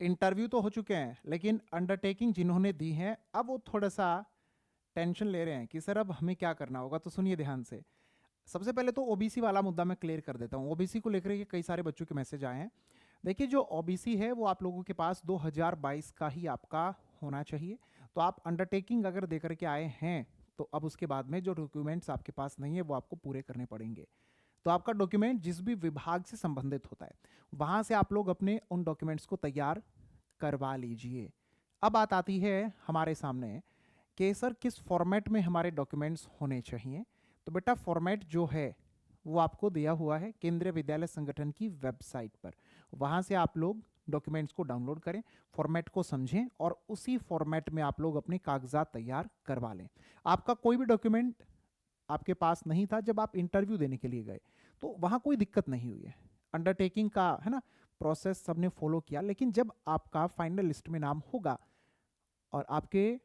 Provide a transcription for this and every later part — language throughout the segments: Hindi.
इंटरव्यू तो हो चुके हैं, लेकिन अंडरटेकिंग जिन्होंने दी है अब वो थोड़ा सा टेंशन ले रहे हैं कि सर अब हमें क्या करना होगा। तो सुनिए ध्यान से। सबसे पहले तो ओबीसी वाला मुद्दा मैं क्लियर कर देता हूँ। ओबीसी को लेकर के कई सारे बच्चों के मैसेज आए हैं। देखिए, जो ओबीसी है वो आप लोगों के पास 2022 का ही आपका होना चाहिए। तो आप अंडरटेकिंग अगर देकर के आए हैं तो अब उसके बाद में जो डॉक्यूमेंट्स आपके पास नहीं है वो आपको पूरे करने पड़ेंगे। तो आपका डॉक्यूमेंट जिस भी विभाग से संबंधित होता है वहां से आप लोग अपने उन डॉक्यूमेंट्स को तैयार करवा लीजिए। अब बात आती है हमारे सामने कि सर किस फॉर्मेट में हमारे डॉक्यूमेंट्स होने चाहिए। तो बेटा, फॉर्मेट जो है वो आपको दिया हुआ है केंद्रीय विद्यालय संगठन की वेबसाइट पर। वहां से आप लोग डॉक्यूमेंट्स को डाउनलोड करें, फॉर्मेट को समझें और उसी फॉर्मेट में आप लोग अपने कागजात तैयार करवा लें। आपका कोई भी डॉक्यूमेंट आपके पास नहीं था जब आप इंटरव्यू देने के लिए गए तो वहां कोई दिक्कत नहीं हुई है। अंडरटेकिंग का है ना प्रोसेस सबने फॉलो किया। लेकिन जब आपका फाइनल लिस्ट में नाम होगा और आपके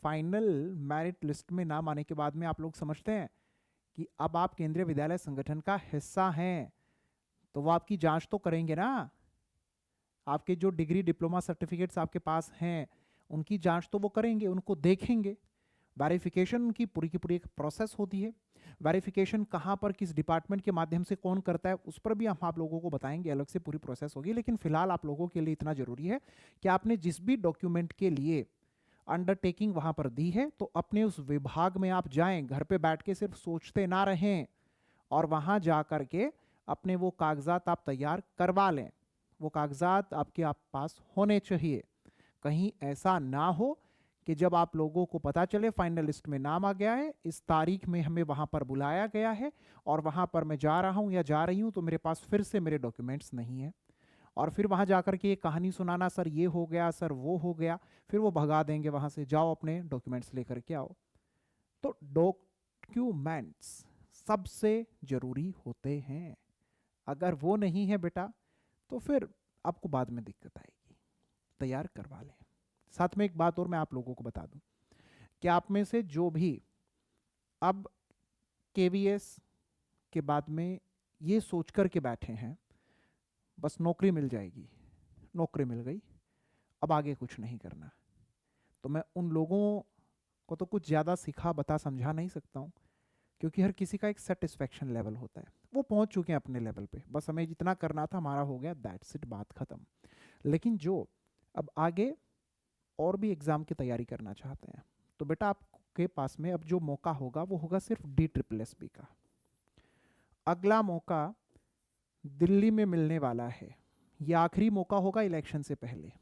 फाइनल मेरिट लिस्ट में नाम आने के बाद में आप लोग समझते हैं कि अब आप केंद्रीय विद्यालय संगठन का हिस्सा हैं, तो वो आपकी जांच तो करेंगे ना। आपके जो डिग्री डिप्लोमा सर्टिफिकेट्स आपके पास हैं उनकी जांच तो वो करेंगे, उनको देखेंगे। वेरिफिकेशन उनकी पूरी की पूरी एक प्रोसेस होती है। वेरिफिकेशन कहाँ पर किस डिपार्टमेंट के माध्यम से कौन करता है उस पर भी हम आप लोगों को बताएंगे, अलग से पूरी प्रोसेस होगी। लेकिन फिलहाल आप लोगों के लिए इतना जरूरी है कि आपने जिस भी डॉक्यूमेंट के लिए अंडरटेकिंग वहां पर दी है तो अपने उस विभाग में आप जाएं, घर पे बैठ के सिर्फ सोचते ना रहें और वहां जा करके अपने वो कागजात आप तैयार करवा लें। वो कागजात आपके आप पास होने चाहिए। कहीं ऐसा ना हो कि जब आप लोगों को पता चले फाइनल लिस्ट में नाम आ गया है, इस तारीख में हमें वहां पर बुलाया गया है और वहां पर मैं जा रहा हूं या जा रही हूं तो मेरे पास फिर से मेरे डॉक्यूमेंट्स नहीं है और फिर वहां जाकर के ये कहानी सुनाना, सर ये हो गया, सर वो हो गया। फिर वो भगा देंगे वहां से, जाओ अपने डॉक्यूमेंट्स लेकर के आओ। तो डॉक्यूमेंट्स सबसे जरूरी होते हैं। अगर वो नहीं है बेटा तो फिर आपको बाद में दिक्कत आएगी। तैयार करवा लें। साथ में एक बात और मैं आप लोगों को बता दूं कि आप में से जो भी अब केवीएस के बाद में ये सोच कर के बैठे हैं बस नौकरी मिल जाएगी, नौकरी मिल गई, अब आगे कुछ नहीं करना, तो मैं उन लोगों को तो कुछ ज़्यादा सिखा बता समझा नहीं सकता हूँ। क्योंकि हर किसी का एक सेटिस्फेक्शन लेवल होता है। वो पहुंच चुके हैं अपने लेवल पे, बस हमें जितना करना था हमारा हो गया, दैट्स इट, बात खत्म। लेकिन जो अब आगे और भी एग्जाम की तैयारी करना चाहते हैं तो बेटा आपके पास में अब जो मौका होगा वो होगा सिर्फ DSSB का। अगला मौका दिल्ली में मिलने वाला है। ये आखिरी मौका होगा इलेक्शन से पहले।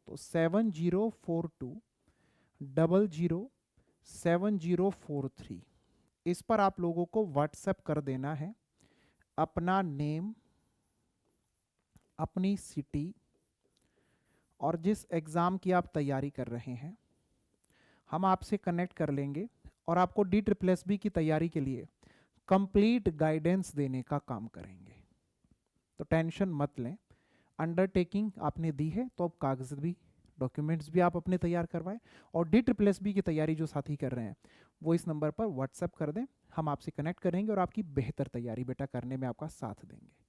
तो 7042007043 इस पर आप लोगों को व्हाट्सएप कर देना है अपना नेम, अपनी सिटी और जिस एग्ज़ाम की आप तैयारी कर रहे हैं। हम आपसे कनेक्ट कर लेंगे और आपको DSSB की तैयारी के लिए कंप्लीट गाइडेंस देने का काम करेंगे। तो टेंशन मत लें। अंडरटेकिंग आपने दी है तो अब कागज भी, डॉक्यूमेंट्स भी आप अपने तैयार करवाएं और DSSB की तैयारी जो साथी कर रहे हैं वो इस नंबर पर व्हाट्सएप कर दें। हम आपसे कनेक्ट करेंगे और आपकी बेहतर तैयारी बेटा करने में आपका साथ देंगे।